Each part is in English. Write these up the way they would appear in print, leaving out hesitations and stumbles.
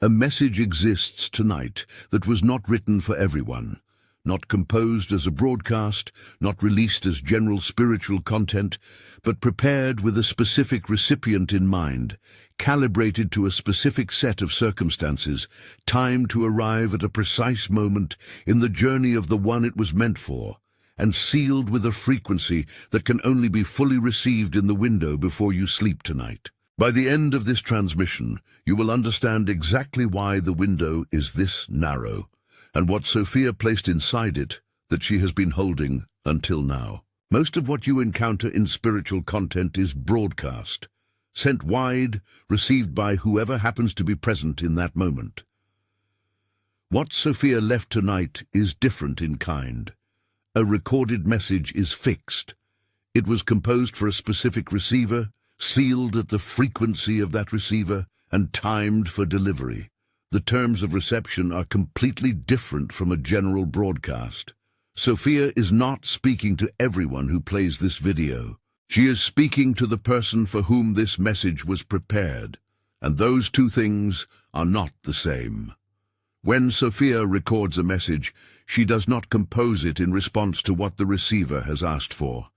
A message exists tonight that was not written for everyone, not composed as a broadcast, not released as general spiritual content, but prepared with a specific recipient in mind, calibrated to a specific set of circumstances, timed to arrive at a precise moment in the journey of the one it was meant for, and sealed with a frequency that can only be fully received in the window before you sleep tonight. By the end of this transmission, you will understand exactly why the window is this narrow, and what Sophia placed inside it that she has been holding until now. Most of what you encounter in spiritual content is broadcast, sent wide, received by whoever happens to be present in that moment. What Sophia left tonight is different in kind. A recorded message is fixed. It was composed for a specific receiver, sealed at the frequency of that receiver, and timed for delivery. The terms of reception are completely different from a general broadcast. Sophia is not speaking to everyone who plays this video. She is speaking to the person for whom this message was prepared, and those two things are not the same. When Sophia records a message, she does not compose it in response to what the receiver has asked for.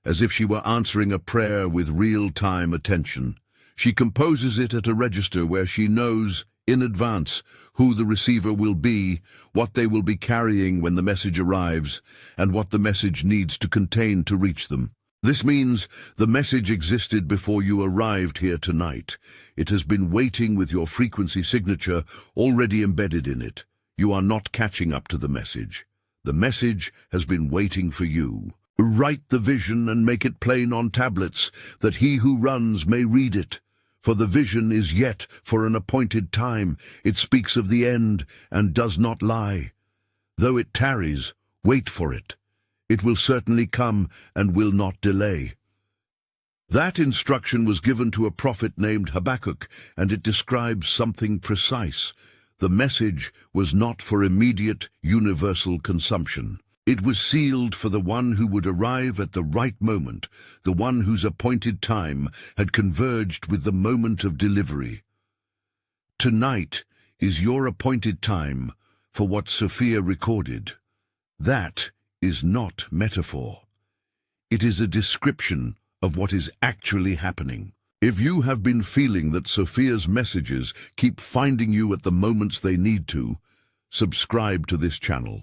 As if she were answering a prayer with real-time attention, she composes it at a register where she knows, in advance, who the receiver will be, what they will be carrying when the message arrives, and what the message needs to contain to reach them. This means the message existed before you arrived here tonight. It has been waiting with your frequency signature already embedded in it. You are not catching up to the message. The message has been waiting for you. Write the vision and make it plain on tablets, that he who runs may read it. For the vision is yet for an appointed time. It speaks of the end and does not lie. Though it tarries, wait for it. It will certainly come and will not delay. That instruction was given to a prophet named Habakkuk, and it describes something precise. The message was not for immediate, universal consumption. It was sealed for the one who would arrive at the right moment, the one whose appointed time had converged with the moment of delivery. Tonight is your appointed time for what Sophia recorded. That is not metaphor. It is a description of what is actually happening. If you have been feeling that Sophia's messages keep finding you at the moments they need to, subscribe to this channel.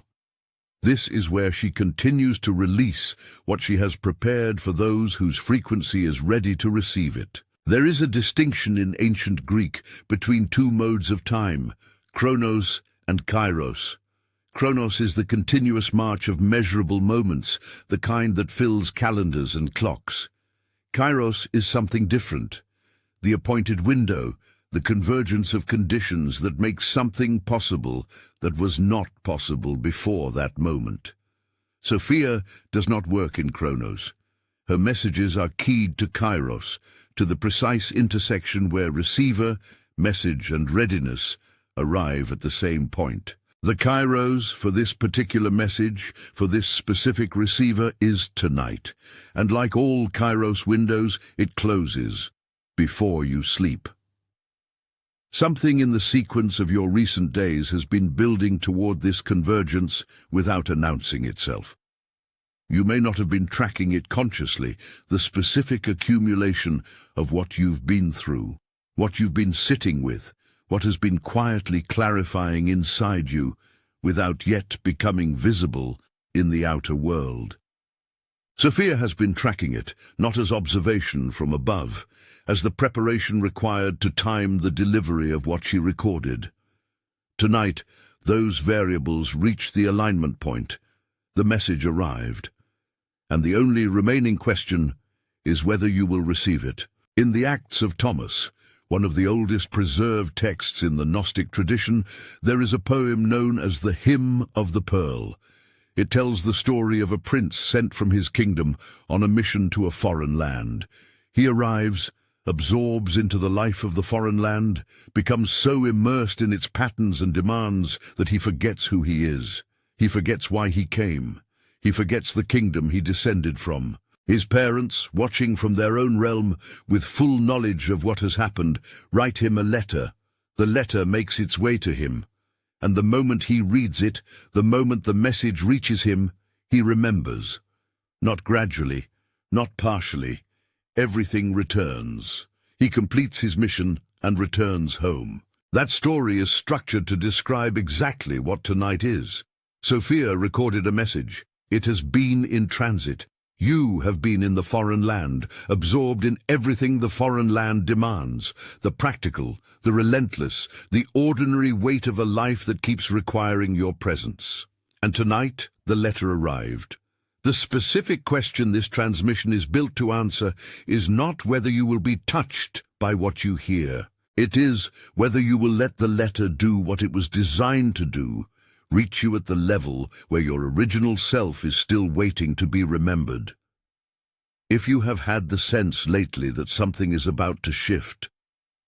This is where she continues to release what she has prepared for those whose frequency is ready to receive it. There is a distinction in ancient Greek between two modes of time, chronos and kairos. Chronos is the continuous march of measurable moments, the kind that fills calendars and clocks. Kairos is something different, the appointed window, the convergence of conditions that make something possible that was not possible before that moment. Sophia does not work in Chronos. Her messages are keyed to Kairos, to the precise intersection where receiver, message, and readiness arrive at the same point. The Kairos for this particular message, for this specific receiver, is tonight, and like all Kairos windows, it closes before you sleep. Something in the sequence of your recent days has been building toward this convergence without announcing itself. You may not have been tracking it consciously, the specific accumulation of what you've been through, what you've been sitting with, what has been quietly clarifying inside you without yet becoming visible in the outer world. Sophia has been tracking it, not as observation from above, as the preparation required to time the delivery of what she recorded. Tonight, those variables reached the alignment point. The message arrived, and the only remaining question is whether you will receive it. In the Acts of Thomas, one of the oldest preserved texts in the Gnostic tradition, there is a poem known as the Hymn of the Pearl. It tells the story of a prince sent from his kingdom on a mission to a foreign land. He arrives, absorbs into the life of the foreign land, becomes so immersed in its patterns and demands that he forgets who he is. He forgets why he came. He forgets the kingdom he descended from. His parents, watching from their own realm, with full knowledge of what has happened, write him a letter, The letter makes its way to him, and the moment he reads it, the moment the message reaches him, he remembers. Not gradually, not partially. Everything returns. He completes his mission and returns home. That story is structured to describe exactly what tonight is. Sophia recorded a message. It has been in transit. You have been in the foreign land, absorbed in everything the foreign land demands, the practical, the relentless, the ordinary weight of a life that keeps requiring your presence. And tonight, the letter arrived. The specific question this transmission is built to answer is not whether you will be touched by what you hear. It is whether you will let the letter do what it was designed to do, reach you at the level where your original self is still waiting to be remembered. If you have had the sense lately that something is about to shift,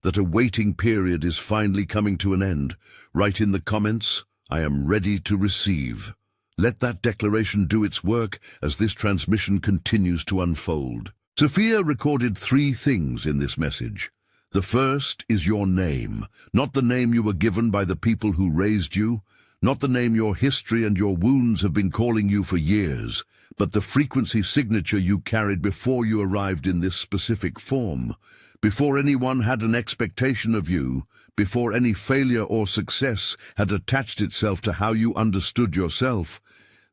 that a waiting period is finally coming to an end, write in the comments, "I am ready to receive." Let that declaration do its work as this transmission continues to unfold. Sophia recorded 3 things in this message. The first is your name, not the name you were given by the people who raised you, not the name your history and your wounds have been calling you for years, but the frequency signature you carried before you arrived in this specific form, before anyone had an expectation of you, before any failure or success had attached itself to how you understood yourself.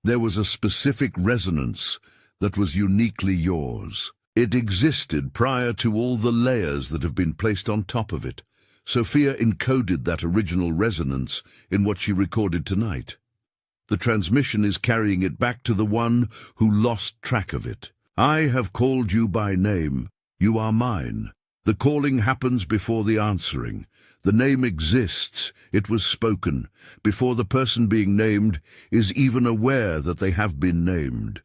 There was a specific resonance that was uniquely yours. It existed prior to all the layers that have been placed on top of it. Sophia encoded that original resonance in what she recorded tonight. The transmission is carrying it back to the one who lost track of it. I have called you by name. You are mine. The calling happens before the answering. The name exists, it was spoken, before the person being named is even aware that they have been named.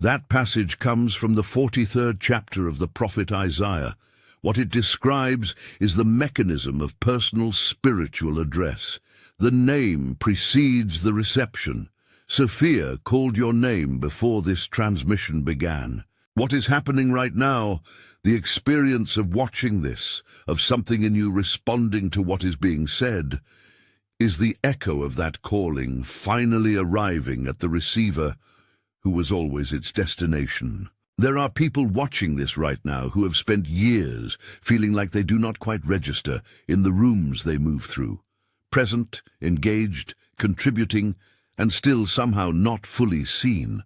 That passage comes from the 43rd chapter of the prophet Isaiah. What it describes is the mechanism of personal spiritual address. The name precedes the reception. Sophia called your name before this transmission began. What is happening right now, the experience of watching this, of something in you responding to what is being said, is the echo of that calling finally arriving at the receiver who was always its destination. There are people watching this right now who have spent years feeling like they do not quite register in the rooms they move through, present, engaged, contributing, and still somehow not fully seen.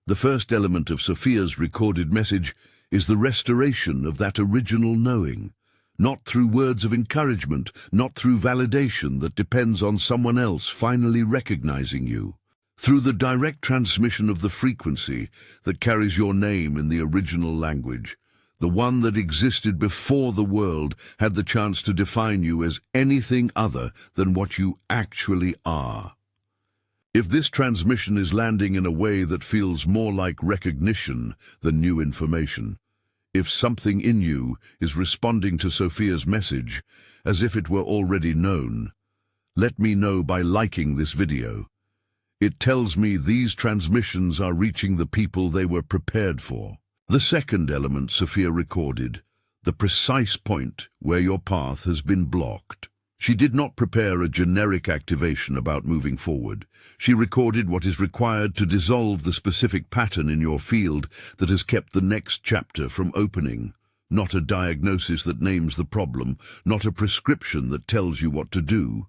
The first element of Sophia's recorded message is the restoration of that original knowing, not through words of encouragement, not through validation that depends on someone else finally recognizing you, through the direct transmission of the frequency that carries your name in the original language, the one that existed before the world had the chance to define you as anything other than what you actually are. If this transmission is landing in a way that feels more like recognition than new information, if something in you is responding to Sophia's message as if it were already known, let me know by liking this video. It tells me these transmissions are reaching the people they were prepared for. The second element Sophia recorded, the precise point where your path has been blocked. She did not prepare a generic activation about moving forward. She recorded what is required to dissolve the specific pattern in your field that has kept the next chapter from opening. Not a diagnosis that names the problem, not a prescription that tells you what to do,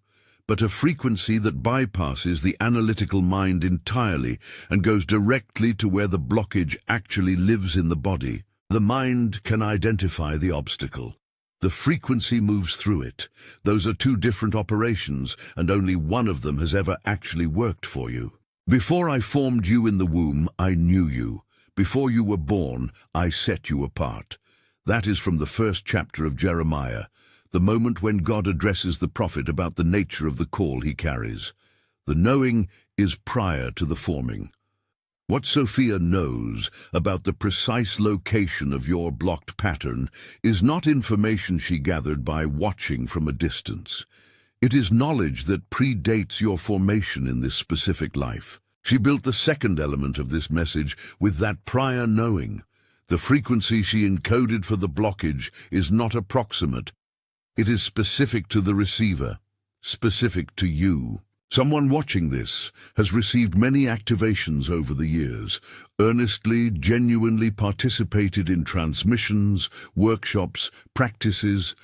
but a frequency that bypasses the analytical mind entirely and goes directly to where the blockage actually lives in the body. The mind can identify the obstacle. The frequency moves through it. Those are 2 different operations, and only one of them has ever actually worked for you. Before I formed you in the womb, I knew you. Before you were born, I set you apart. That is from the 1st chapter of Jeremiah, the moment when God addresses the prophet about the nature of the call he carries. The knowing is prior to the forming. What Sophia knows about the precise location of your blocked pattern is not information she gathered by watching from a distance. It is knowledge that predates your formation in this specific life. She built the second element of this message with that prior knowing. The frequency she encoded for the blockage is not approximate. It is specific to the receiver, specific to you. Someone watching this has received many activations over the years, earnestly, genuinely participated in transmissions, workshops, practices,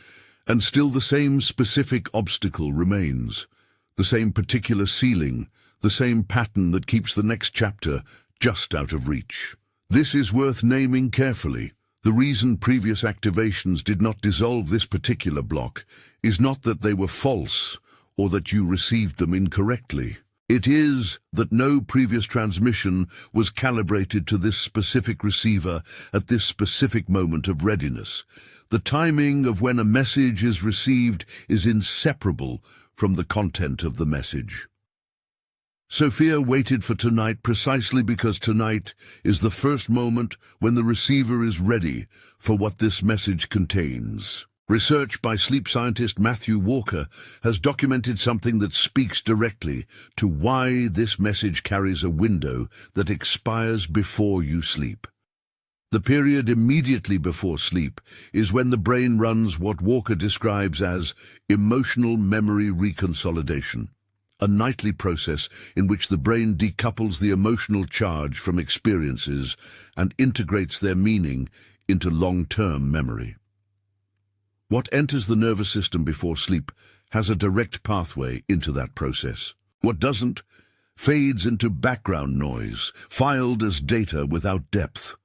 and still the same specific obstacle remains, the same particular ceiling, the same pattern that keeps the next chapter just out of reach. This is worth naming carefully. The reason previous activations did not dissolve this particular block is not that they were false or that you received them incorrectly. It is that no previous transmission was calibrated to this specific receiver at this specific moment of readiness. The timing of when a message is received is inseparable from the content of the message. Sophia waited for tonight precisely because tonight is the first moment when the receiver is ready for what this message contains. Research by sleep scientist Matthew Walker has documented something that speaks directly to why this message carries a window that expires before you sleep. The period immediately before sleep is when the brain runs what Walker describes as emotional memory reconsolidation, a nightly process in which the brain decouples the emotional charge from experiences and integrates their meaning into long-term memory. What enters the nervous system before sleep has a direct pathway into that process. What doesn't fades into background noise, filed as data without depth.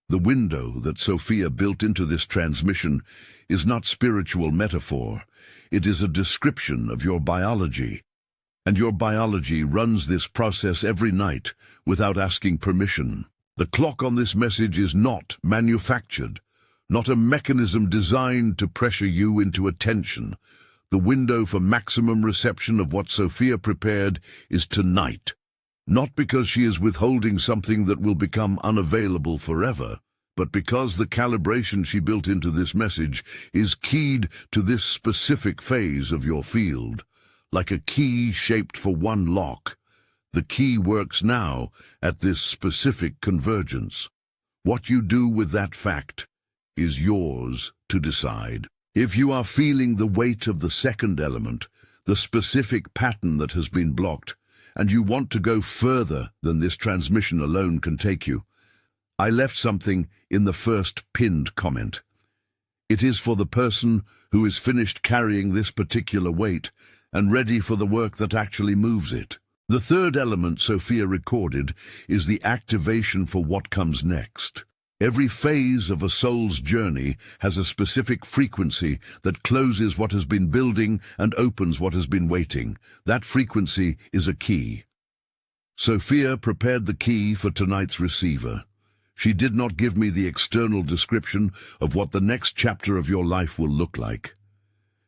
The window that Sophia built into this transmission is not spiritual metaphor. It is a description of your biology. And your biology runs this process every night without asking permission. The clock on this message is not manufactured, not a mechanism designed to pressure you into attention. The window for maximum reception of what Sophia prepared is tonight, not because she is withholding something that will become unavailable forever, but because the calibration she built into this message is keyed to this specific phase of your field. Like a key shaped for one lock, the key works now at this specific convergence. What you do with that fact is yours to decide. If you are feeling the weight of the second element, the specific pattern that has been blocked, and you want to go further than this transmission alone can take you, I left something in the first pinned comment. It is for the person who is finished carrying this particular weight and ready for the work that actually moves it. The third element Sophia recorded is the activation for what comes next. Every phase of a soul's journey has a specific frequency that closes what has been building and opens what has been waiting. That frequency is a key. Sophia prepared the key for tonight's receiver. She did not give me the external description of what the next chapter of your life will look like.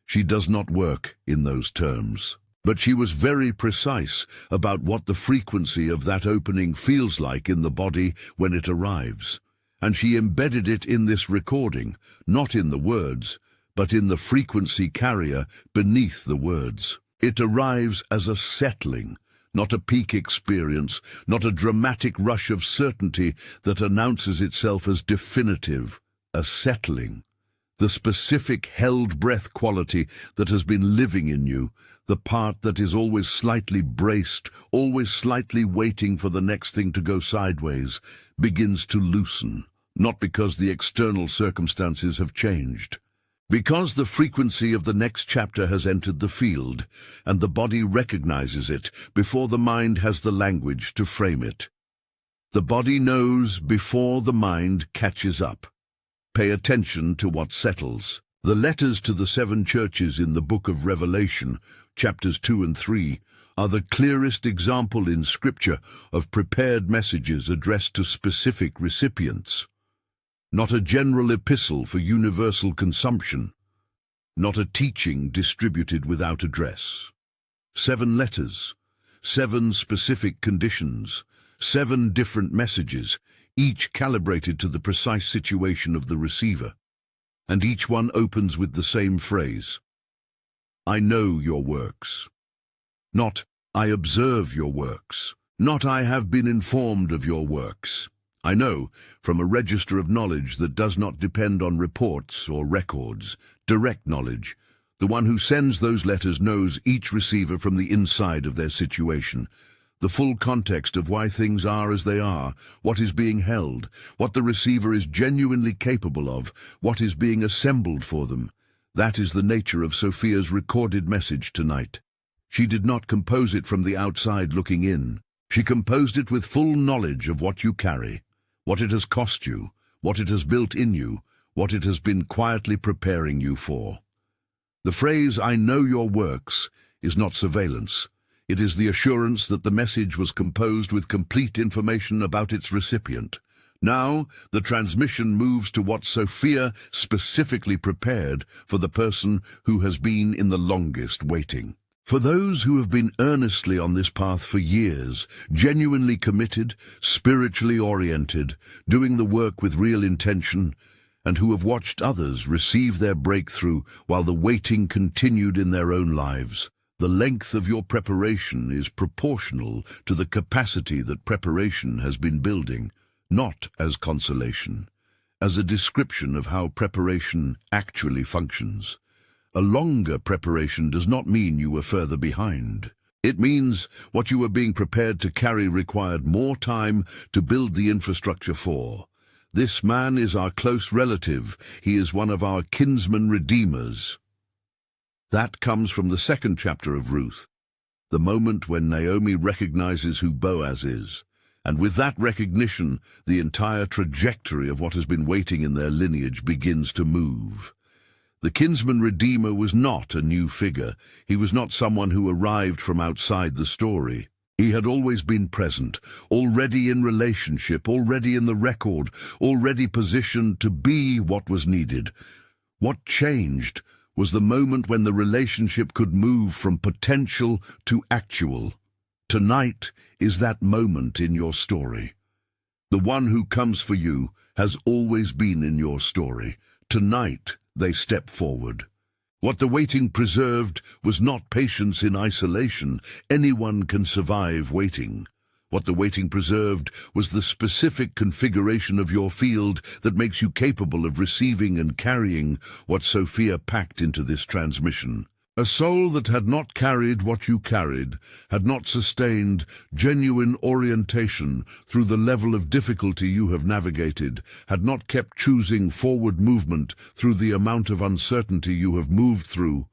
She does not work in those terms. But she was very precise about what the frequency of that opening feels like in the body when it arrives. And she embedded it in this recording, not in the words, but in the frequency carrier beneath the words. It arrives as a settling, not a peak experience, not a dramatic rush of certainty that announces itself as definitive, a settling. The specific held breath quality that has been living in you, the part that is always slightly braced, always slightly waiting for the next thing to go sideways, begins to loosen, not because the external circumstances have changed. Because the frequency of the next chapter has entered the field, and the body recognizes it before the mind has the language to frame it. The body knows before the mind catches up. Pay attention to what settles. The letters to the 7 churches in the book of Revelation, chapters 2 and 3, are the clearest example in Scripture of prepared messages addressed to specific recipients. Not a general epistle for universal consumption, not a teaching distributed without address. 7 letters, 7 specific conditions, 7 different messages, each calibrated to the precise situation of the receiver, and each one opens with the same phrase: I know your works. Not, I observe your works. Not, I have been informed of your works. I know, from a register of knowledge that does not depend on reports or records, direct knowledge, The one who sends those letters knows each receiver from the inside of their situation, the full context of why things are as they are, what is being held, what the receiver is genuinely capable of, what is being assembled for them. That is the nature of Sophia's recorded message tonight. She did not compose it from the outside looking in. She composed it with full knowledge of what you carry, what it has cost you, what it has built in you, what it has been quietly preparing you for. The phrase, "I know your works," is not surveillance. It is the assurance that the message was composed with complete information about its recipient. Now, the transmission moves to what Sophia specifically prepared for the person who has been in the longest waiting. For those who have been earnestly on this path for years, genuinely committed, spiritually oriented, doing the work with real intention, and who have watched others receive their breakthrough while the waiting continued in their own lives, the length of your preparation is proportional to the capacity that preparation has been building, not as consolation, as a description of how preparation actually functions. A longer preparation does not mean you were further behind. It means what you were being prepared to carry required more time to build the infrastructure for. This man is our close relative. He is one of our kinsman redeemers. That comes from the second chapter of Ruth, the moment when Naomi recognizes who Boaz is. And with that recognition, the entire trajectory of what has been waiting in their lineage begins to move. The kinsman redeemer was not a new figure. He was not someone who arrived from outside the story. He had always been present, already in relationship, already in the record, already positioned to be what was needed. What changed was the moment when the relationship could move from potential to actual. Tonight is that moment in your story. The one who comes for you has always been in your story. Tonight they step forward. What the waiting preserved was not patience in isolation. Anyone can survive waiting. What the waiting preserved was the specific configuration of your field that makes you capable of receiving and carrying what Sophia packed into this transmission. A soul that had not carried what you carried, had not sustained genuine orientation through the level of difficulty you have navigated, had not kept choosing forward movement through the amount of uncertainty you have moved through.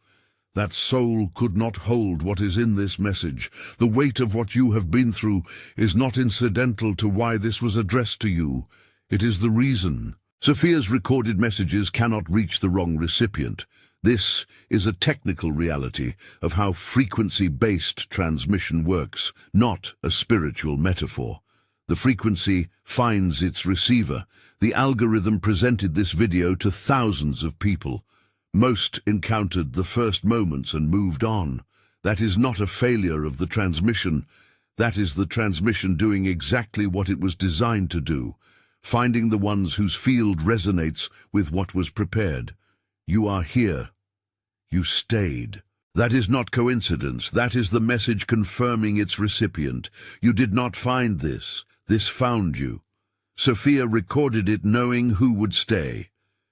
That soul could not hold what is in this message. The weight of what you have been through is not incidental to why this was addressed to you. It is the reason. Sophia's recorded messages cannot reach the wrong recipient. This is a technical reality of how frequency-based transmission works, not a spiritual metaphor. The frequency finds its receiver. The algorithm presented this video to thousands of people. Most encountered the first moments and moved on. That is not a failure of the transmission. That is the transmission doing exactly what it was designed to do, finding the ones whose field resonates with what was prepared. You are here. You stayed. That is not coincidence. That is the message confirming its recipient. You did not find this. This found you. Sophia recorded it knowing who would stay.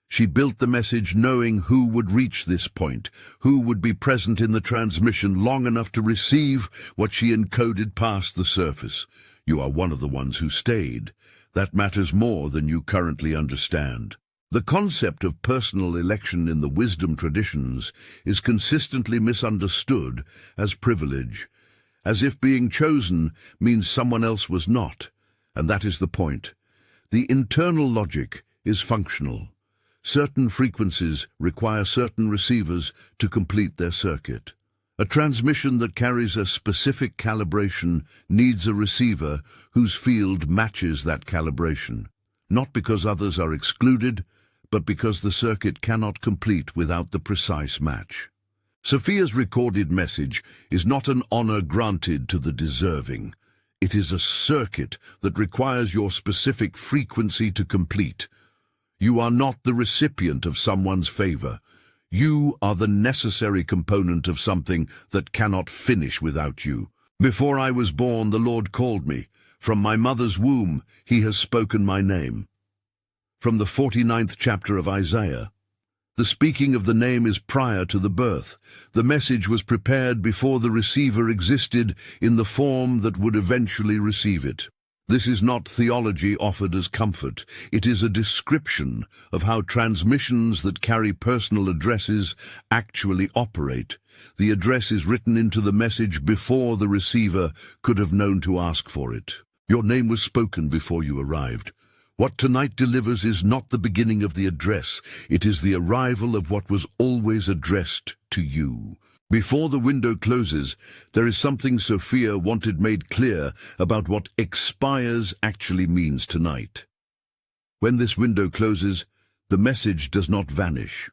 She built the message knowing who would reach this point, who would be present in the transmission long enough to receive what she encoded past the surface. You are one of the ones who stayed. That matters more than you currently understand. The concept of personal election in the wisdom traditions is consistently misunderstood as privilege, as if being chosen means someone else was not, and that is the point. The internal logic is functional. Certain frequencies require certain receivers to complete their circuit. A transmission that carries a specific calibration needs a receiver whose field matches that calibration, not because others are excluded, but because the circuit cannot complete without the precise match. Sophia's recorded message is not an honor granted to the deserving. It is a circuit that requires your specific frequency to complete. You are not the recipient of someone's favor. You are the necessary component of something that cannot finish without you. Before I was born, the Lord called me. From my mother's womb, he has spoken my name. From the 49th chapter of Isaiah. The speaking of the name is prior to the birth. The message was prepared before the receiver existed in the form that would eventually receive it. This is not theology offered as comfort. It is a description of how transmissions that carry personal addresses actually operate. The address is written into the message before the receiver could have known to ask for it. Your name was spoken before you arrived. What tonight delivers is not the beginning of the address. It is the arrival of what was always addressed to you. Before the window closes, there is something Sophia wanted made clear about what expires actually means tonight. When this window closes, the message does not vanish.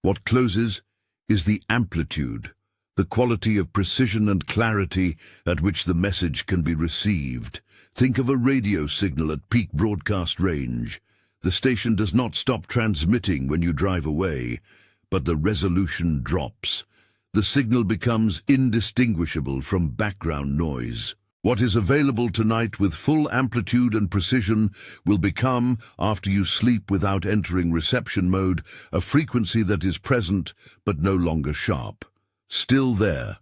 What closes is the amplitude, the quality of precision and clarity at which the message can be received. Think of a radio signal at peak broadcast range. The station does not stop transmitting when you drive away, but the resolution drops. The signal becomes indistinguishable from background noise. What is available tonight with full amplitude and precision will become, after you sleep without entering reception mode, a frequency that is present but no longer sharp. Still there.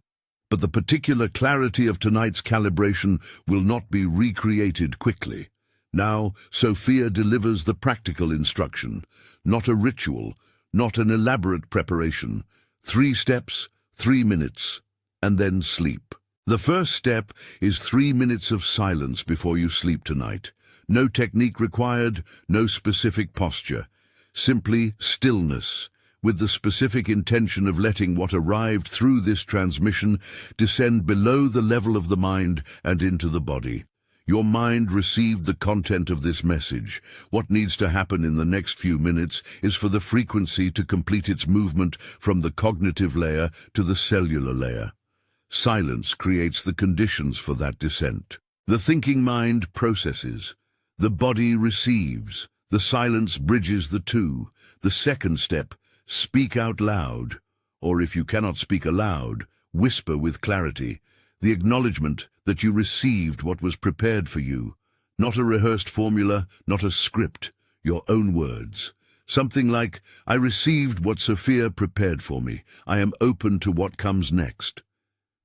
But the particular clarity of tonight's calibration will not be recreated quickly. Now, Sophia delivers the practical instruction, not a ritual, not an elaborate preparation. 3 steps, 3 minutes, and then sleep. The first step is 3 minutes of silence before you sleep tonight. No technique required, no specific posture. Simply stillness, with the specific intention of letting what arrived through this transmission descend below the level of the mind and into the body. Your mind received the content of this message. What needs to happen in the next few minutes is for the frequency to complete its movement from the cognitive layer to the cellular layer. Silence creates the conditions for that descent. The thinking mind processes. The body receives. The silence bridges the two. The second step, speak out loud. Or if you cannot speak aloud, whisper with clarity. The acknowledgement that you received what was prepared for you. Not a rehearsed formula, not a script, your own words. Something like, I received what Sophia prepared for me. I am open to what comes next.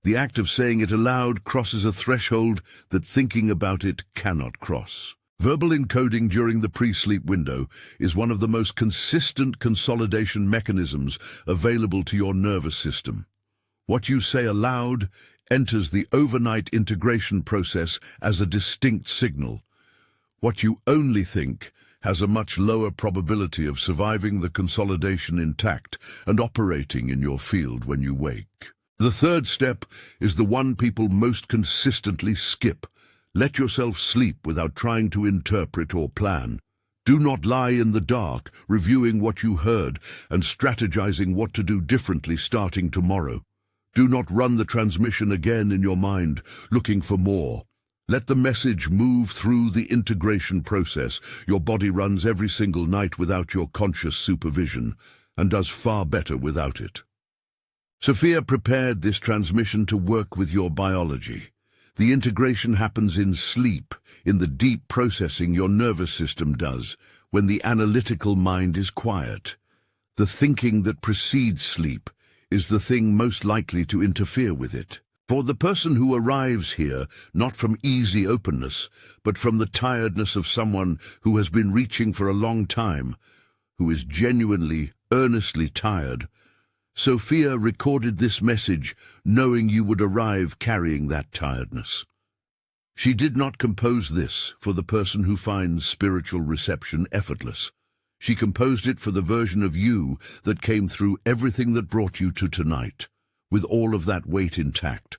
The act of saying it aloud crosses a threshold that thinking about it cannot cross. Verbal encoding during the pre-sleep window is one of the most consistent consolidation mechanisms available to your nervous system. What you say aloud enters the overnight integration process as a distinct signal. What you only think has a much lower probability of surviving the consolidation intact and operating in your field when you wake. The third step is the one people most consistently skip. Let yourself sleep without trying to interpret or plan. Do not lie in the dark, reviewing what you heard and strategizing what to do differently starting tomorrow. Do not run the transmission again in your mind, looking for more. Let the message move through the integration process. Your body runs every single night without your conscious supervision, and does far better without it. Sophia prepared this transmission to work with your biology. The integration happens in sleep, in the deep processing your nervous system does, when the analytical mind is quiet. The thinking that precedes sleep is the thing most likely to interfere with it. For the person who arrives here, not from easy openness, but from the tiredness of someone who has been reaching for a long time, who is genuinely, earnestly tired, Sophia recorded this message knowing you would arrive carrying that tiredness. She did not compose this for the person who finds spiritual reception effortless. She composed it for the version of you that came through everything that brought you to tonight, with all of that weight intact.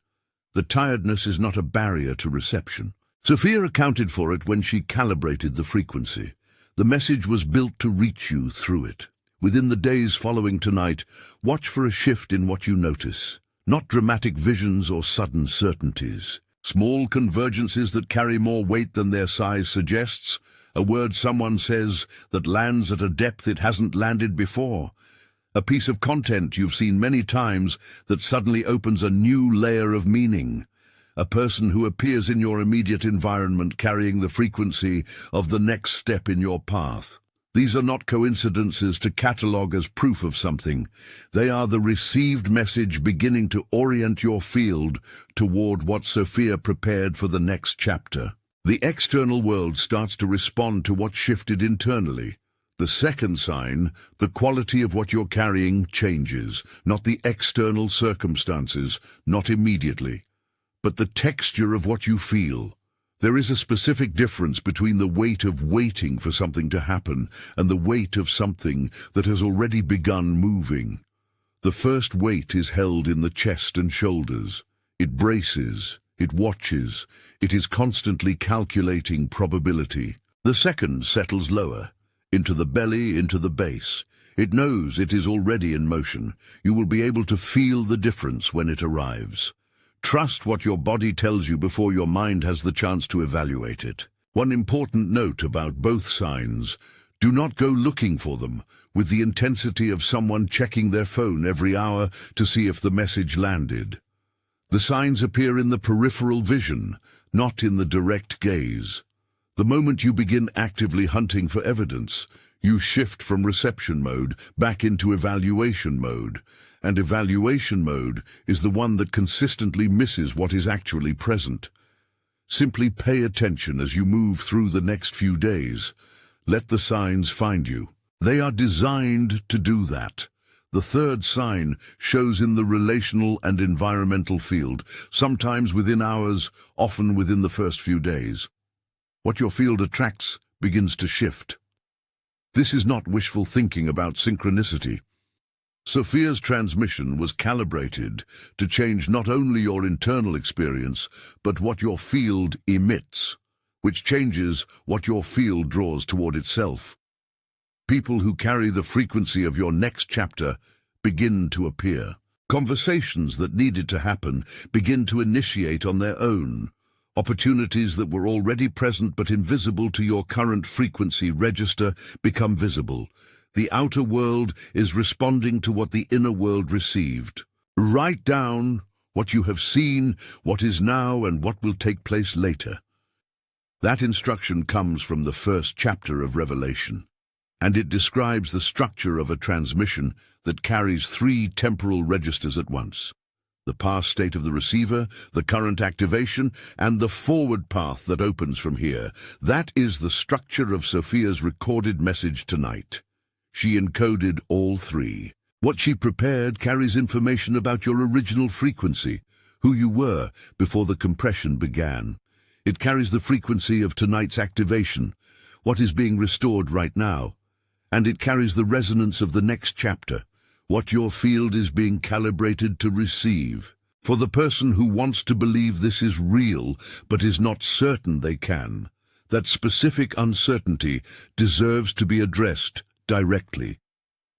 The tiredness is not a barrier to reception. Sophia accounted for it when she calibrated the frequency. The message was built to reach you through it. Within the days following tonight, watch for a shift in what you notice. Not dramatic visions or sudden certainties. Small convergences that carry more weight than their size suggests. A word someone says that lands at a depth it hasn't landed before. A piece of content you've seen many times that suddenly opens a new layer of meaning. A person who appears in your immediate environment carrying the frequency of the next step in your path. These are not coincidences to catalogue as proof of something. They are the received message beginning to orient your field toward what Sophia prepared for the next chapter. The external world starts to respond to what shifted internally. The second sign, the quality of what you're carrying changes, not the external circumstances, not immediately, but the texture of what you feel. There is a specific difference between the weight of waiting for something to happen and the weight of something that has already begun moving. The first weight is held in the chest and shoulders. It braces, it watches, it is constantly calculating probability. The second settles lower, into the belly, into the base. It knows it is already in motion. You will be able to feel the difference when it arrives. Trust what your body tells you before your mind has the chance to evaluate it. One important note about both signs: do not go looking for them with the intensity of someone checking their phone every hour to see if the message landed. The signs appear in the peripheral vision, not in the direct gaze. The moment you begin actively hunting for evidence, you shift from reception mode back into evaluation mode. And evaluation mode is the one that consistently misses what is actually present. Simply pay attention as you move through the next few days. Let the signs find you. They are designed to do that. The third sign shows in the relational and environmental field, sometimes within hours, often within the first few days. What your field attracts begins to shift. This is not wishful thinking about synchronicity. Sophia's transmission was calibrated to change not only your internal experience, but what your field emits, which changes what your field draws toward itself. People who carry the frequency of your next chapter begin to appear. Conversations that needed to happen begin to initiate on their own. Opportunities that were already present but invisible to your current frequency register become visible. The outer world is responding to what the inner world received. Write down what you have seen, what is now, and what will take place later. That instruction comes from the first chapter of Revelation, and it describes the structure of a transmission that carries 3 temporal registers at once: the past state of the receiver, the current activation, and the forward path that opens from here. That is the structure of Sophia's recorded message tonight. She encoded all 3. What she prepared carries information about your original frequency, who you were before the compression began. It carries the frequency of tonight's activation, what is being restored right now. And it carries the resonance of the next chapter, what your field is being calibrated to receive. For the person who wants to believe this is real but is not certain they can, that specific uncertainty deserves to be addressed directly.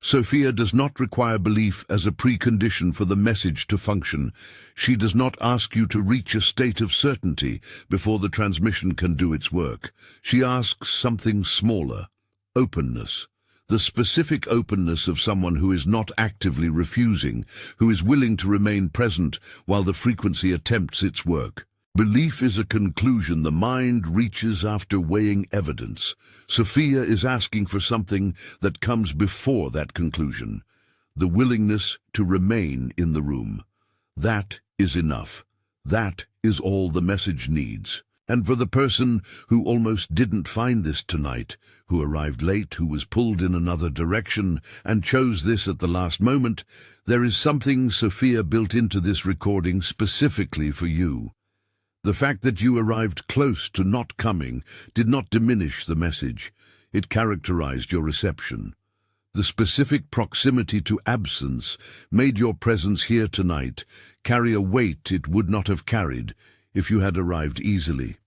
Sophia does not require belief as a precondition for the message to function. She does not ask you to reach a state of certainty before the transmission can do its work. She asks something smaller: openness. The specific openness of someone who is not actively refusing, who is willing to remain present while the frequency attempts its work. Belief is a conclusion the mind reaches after weighing evidence. Sophia is asking for something that comes before that conclusion: the willingness to remain in the room. That is enough. That is all the message needs. And for the person who almost didn't find this tonight, who arrived late, who was pulled in another direction, and chose this at the last moment, there is something Sophia built into this recording specifically for you. The fact that you arrived close to not coming did not diminish the message. It characterized your reception. The specific proximity to absence made your presence here tonight carry a weight it would not have carried if you had arrived easily.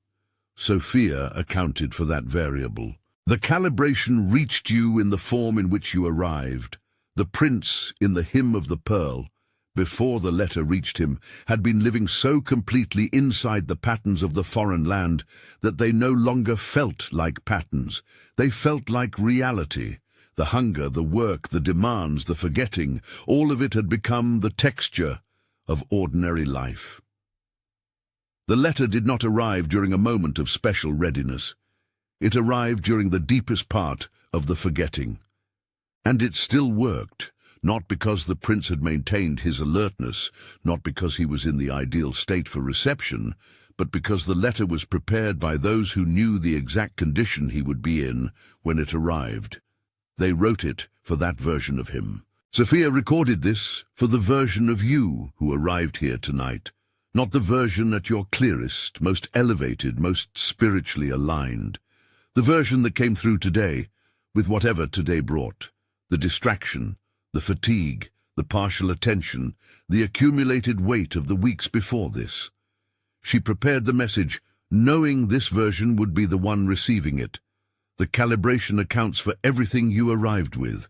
Sophia accounted for that variable. The calibration reached you in the form in which you arrived. The prince in the Hymn of the Pearl, before the letter reached him, had been living so completely inside the patterns of the foreign land that they no longer felt like patterns. They felt like reality. The hunger, the work, the demands, the forgetting, all of it had become the texture of ordinary life. The letter did not arrive during a moment of special readiness. It arrived during the deepest part of the forgetting. And it still worked, not because the prince had maintained his alertness, not because he was in the ideal state for reception, but because the letter was prepared by those who knew the exact condition he would be in when it arrived. They wrote it for that version of him. Sophia recorded this for the version of you who arrived here tonight, not the version at your clearest, most elevated, most spiritually aligned. The version that came through today, with whatever today brought, the distraction, the fatigue, the partial attention, the accumulated weight of the weeks before this. She prepared the message, knowing this version would be the one receiving it. The calibration accounts for everything you arrived with.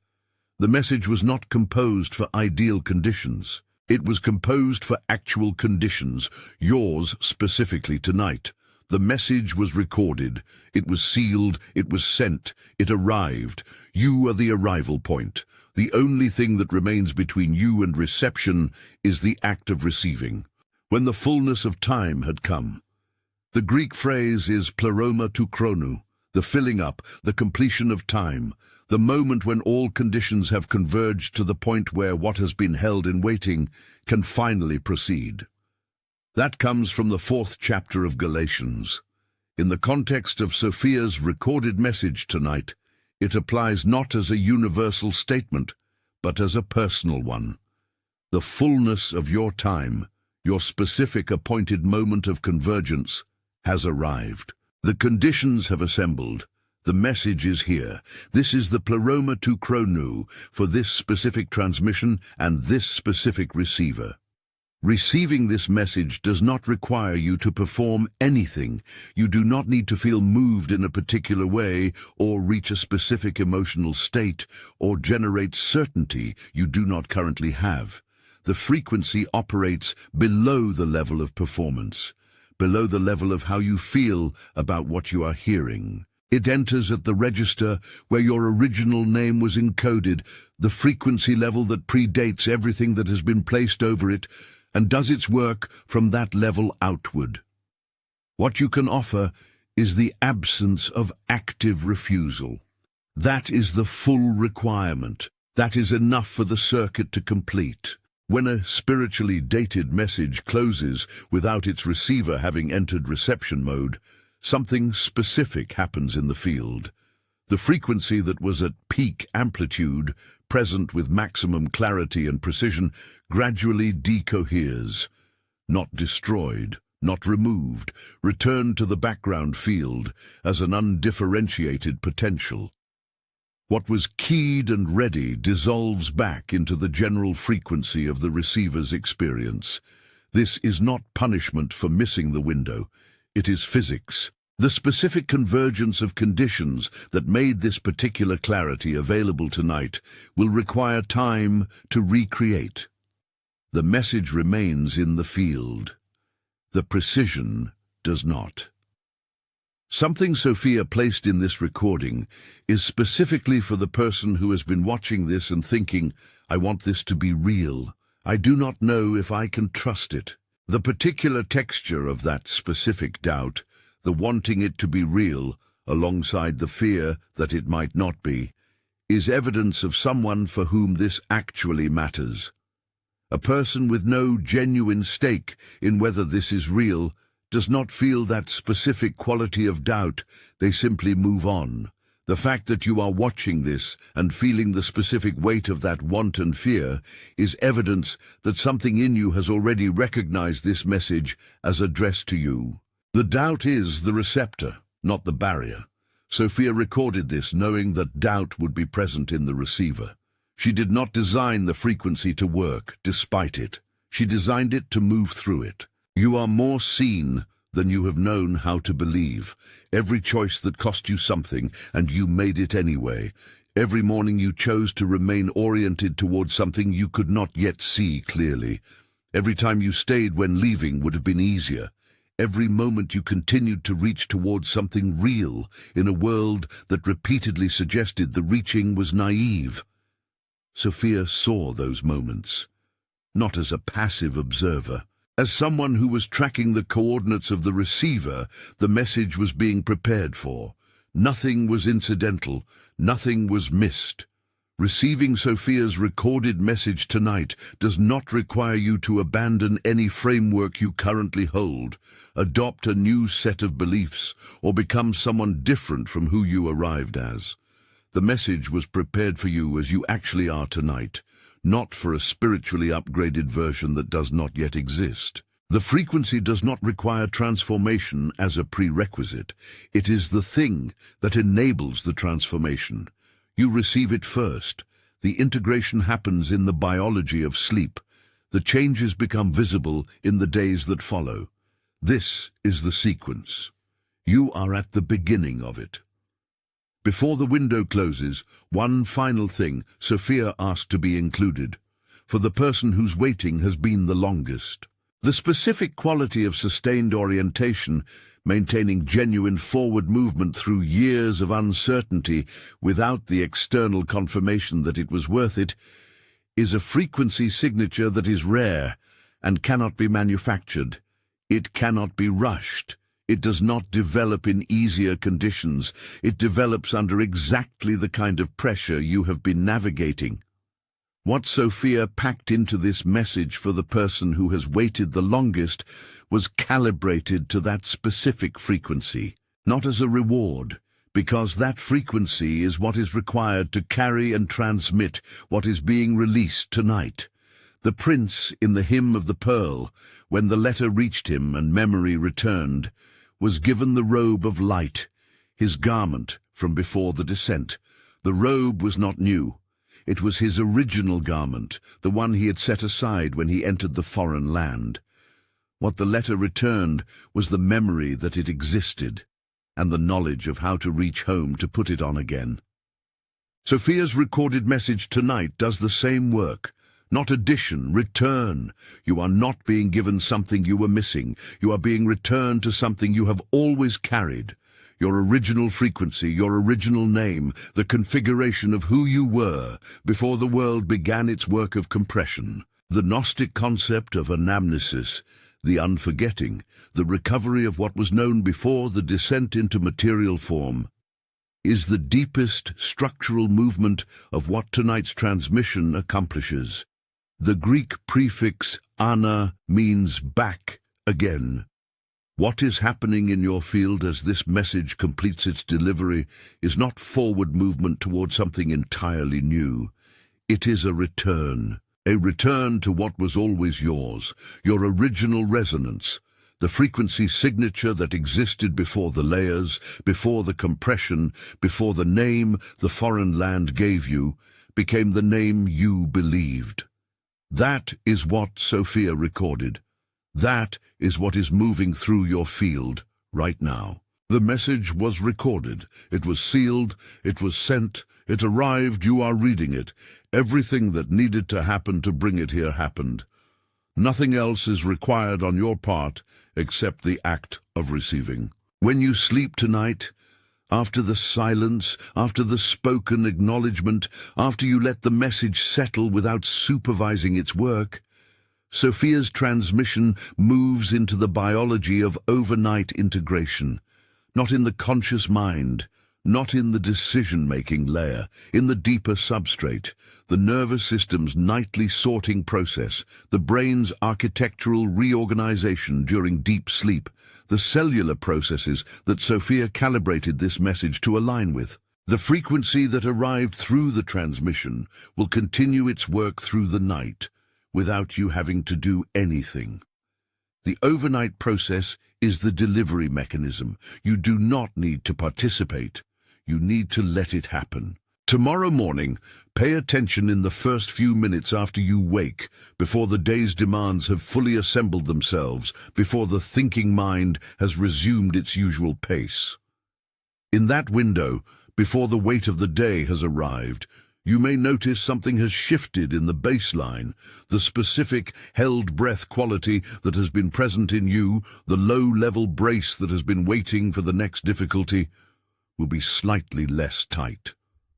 The message was not composed for ideal conditions. It was composed for actual conditions, yours specifically tonight. The message was recorded, it was sealed, it was sent, it arrived. You are the arrival point. The only thing that remains between you and reception is the act of receiving. When the fullness of time had come. The Greek phrase is pleroma tou chronou, the filling up, the completion of time, the moment when all conditions have converged to the point where what has been held in waiting can finally proceed. That comes from the 4th chapter of Galatians. In the context of Sophia's recorded message tonight, it applies not as a universal statement, but as a personal one. The fullness of your time, your specific appointed moment of convergence, has arrived. The conditions have assembled. The message is here. This is the pleroma tou chronou for this specific transmission and this specific receiver. Receiving this message does not require you to perform anything. You do not need to feel moved in a particular way or reach a specific emotional state or generate certainty you do not currently have. The frequency operates below the level of performance, below the level of how you feel about what you are hearing. It enters at the register where your original name was encoded, the frequency level that predates everything that has been placed over it, and does its work from that level outward. What you can offer is the absence of active refusal. That is the full requirement. That is enough for the circuit to complete. When a spiritually dated message closes without its receiver having entered reception mode, something specific happens in the field. The frequency that was at peak amplitude, present with maximum clarity and precision, gradually decoheres, not destroyed, not removed, returned to the background field as an undifferentiated potential. What was keyed and ready dissolves back into the general frequency of the receiver's experience. This is not punishment for missing the window. It is physics. The specific convergence of conditions that made this particular clarity available tonight will require time to recreate. The message remains in the field. The precision does not. Something Sophia placed in this recording is specifically for the person who has been watching this and thinking, I want this to be real. I do not know if I can trust it. The particular texture of that specific doubt, the wanting it to be real, alongside the fear that it might not be, is evidence of someone for whom this actually matters. A person with no genuine stake in whether this is real does not feel that specific quality of doubt. They simply move on. The fact that you are watching this and feeling the specific weight of that want and fear is evidence that something in you has already recognized this message as addressed to you. The doubt is the receptor, not the barrier. Sophia recorded this knowing that doubt would be present in the receiver. She did not design the frequency to work, despite it. She designed it to move through it. You are more seen than you have known how to believe. Every choice that cost you something, and you made it anyway. Every morning you chose to remain oriented towards something you could not yet see clearly. Every time you stayed when leaving would have been easier. Every moment you continued to reach towards something real in a world that repeatedly suggested the reaching was naive. Sophia saw those moments, not as a passive observer. As someone who was tracking the coordinates of the receiver, the message was being prepared for. Nothing was incidental, nothing was missed. Receiving Sophia's recorded message tonight does not require you to abandon any framework you currently hold, adopt a new set of beliefs, or become someone different from who you arrived as. The message was prepared for you as you actually are tonight, not for a spiritually upgraded version that does not yet exist. The frequency does not require transformation as a prerequisite. It is the thing that enables the transformation. You receive it first. The integration happens in the biology of sleep. The changes become visible in the days that follow. This is the sequence. You are at the beginning of it. Before the window closes, one final thing Sophia asked to be included, for the person whose waiting has been the longest. The specific quality of sustained orientation, maintaining genuine forward movement through years of uncertainty without the external confirmation that it was worth it, is a frequency signature that is rare and cannot be manufactured. It cannot be rushed. It does not develop in easier conditions. It develops under exactly the kind of pressure you have been navigating. What Sophia packed into this message for the person who has waited the longest was calibrated to that specific frequency, not as a reward, because that frequency is what is required to carry and transmit what is being released tonight. The prince in the Hymn of the Pearl, when the letter reached him and memory returned, was given the robe of light, his garment from before the descent. The robe was not new. It was his original garment, the one he had set aside when he entered the foreign land. What the letter returned was the memory that it existed, and the knowledge of how to reach home to put it on again. Sophia's recorded message tonight does the same work. Not addition, return. You are not being given something you were missing. You are being returned to something you have always carried. Your original frequency, your original name, the configuration of who you were before the world began its work of compression. The Gnostic concept of anamnesis, the unforgetting, the recovery of what was known before the descent into material form, is the deepest structural movement of what tonight's transmission accomplishes. The Greek prefix ana means back again. What is happening in your field as this message completes its delivery is not forward movement toward something entirely new. It is a return to what was always yours, your original resonance, the frequency signature that existed before the layers, before the compression, before the name the foreign land gave you became the name you believed. That is what Sophia recorded. That is what is moving through your field right now. The message was recorded. It was sealed. It was sent. It arrived. You are reading it. Everything that needed to happen to bring it here happened. Nothing else is required on your part except the act of receiving. When you sleep tonight, after the silence, after the spoken acknowledgement, after you let the message settle without supervising its work, Sophia's transmission moves into the biology of overnight integration, not in the conscious mind, not in the decision-making layer, in the deeper substrate, the nervous system's nightly sorting process, the brain's architectural reorganization during deep sleep, the cellular processes that Sophia calibrated this message to align with. The frequency that arrived through the transmission will continue its work through the night, without you having to do anything. The overnight process is the delivery mechanism. You do not need to participate. You need to let it happen. Tomorrow morning, pay attention in the first few minutes after you wake, before the day's demands have fully assembled themselves, before the thinking mind has resumed its usual pace. In that window, before the weight of the day has arrived, you may notice something has shifted in the baseline, the specific held breath quality that has been present in you, the low-level brace that has been waiting for the next difficulty, will be slightly less tight.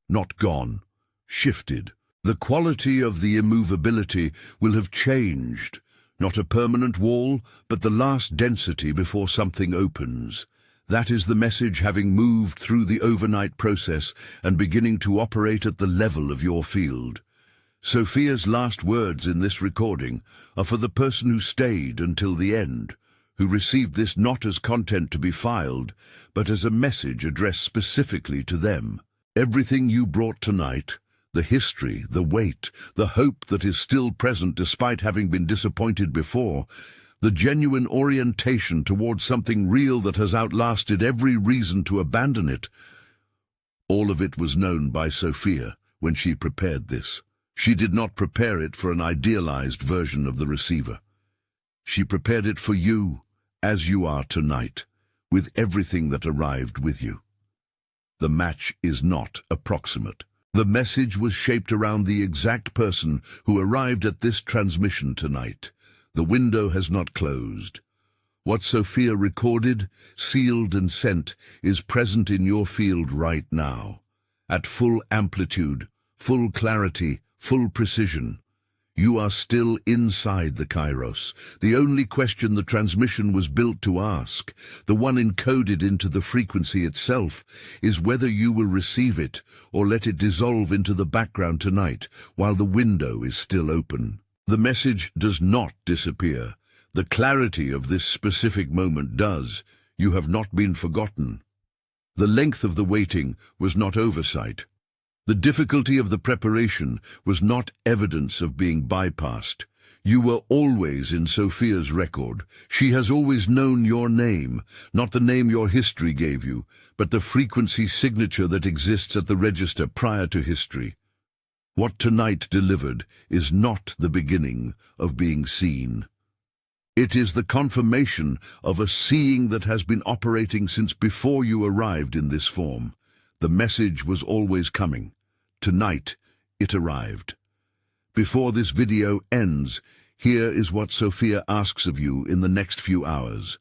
Not gone, shifted. The quality of the immovability will have changed, not a permanent wall, but the last density before something opens. That is the message having moved through the overnight process and beginning to operate at the level of your field. Sophia's last words in this recording are for the person who stayed until the end, who received this not as content to be filed, but as a message addressed specifically to them. Everything you brought tonight, the history, the weight, the hope that is still present despite having been disappointed before, the genuine orientation towards something real that has outlasted every reason to abandon it, all of it was known by Sophia when she prepared this. She did not prepare it for an idealized version of the receiver. She prepared it for you, as you are tonight, with everything that arrived with you. The match is not approximate. The message was shaped around the exact person who arrived at this transmission tonight. The window has not closed. What Sophia recorded, sealed and sent is present in your field right now. At full amplitude, full clarity, full precision. You are still inside the Kairos. The only question the transmission was built to ask, the one encoded into the frequency itself, is whether you will receive it or let it dissolve into the background tonight while the window is still open. The message does not disappear. The clarity of this specific moment does. You have not been forgotten. The length of the waiting was not oversight. The difficulty of the preparation was not evidence of being bypassed. You were always in Sophia's record. She has always known your name, not the name your history gave you, but the frequency signature that exists at the register prior to history. What tonight delivered is not the beginning of being seen. It is the confirmation of a seeing that has been operating since before you arrived in this form. The message was always coming. Tonight, it arrived. Before this video ends, here is what Sophia asks of you in the next few hours.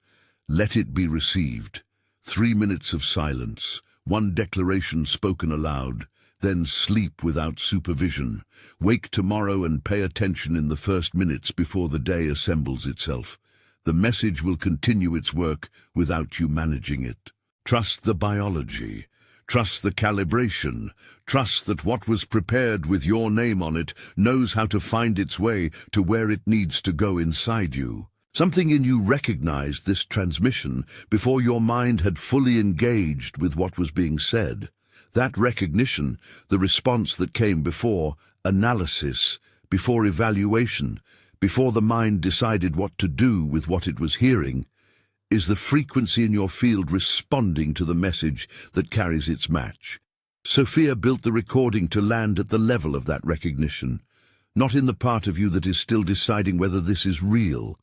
Let it be received. 3 minutes of silence, one declaration spoken aloud, then sleep without supervision. Wake tomorrow and pay attention in the first minutes before the day assembles itself. The message will continue its work without you managing it. Trust the biology. Trust the calibration. Trust that what was prepared with your name on it knows how to find its way to where it needs to go inside you. Something in you recognized this transmission before your mind had fully engaged with what was being said. That recognition, the response that came before analysis, before evaluation, before the mind decided what to do with what it was hearing, is the frequency in your field responding to the message that carries its match. Sophia built the recording to land at the level of that recognition, not in the part of you that is still deciding whether this is real,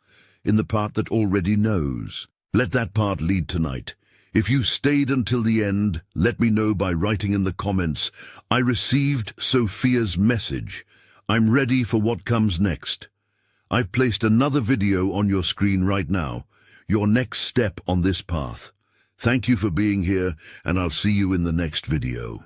in the part that already knows. Let that part lead tonight. If you stayed until the end, let me know by writing in the comments, I received Sophia's message. I'm ready for what comes next. I've placed another video on your screen right now, your next step on this path. Thank you for being here, and I'll see you in the next video.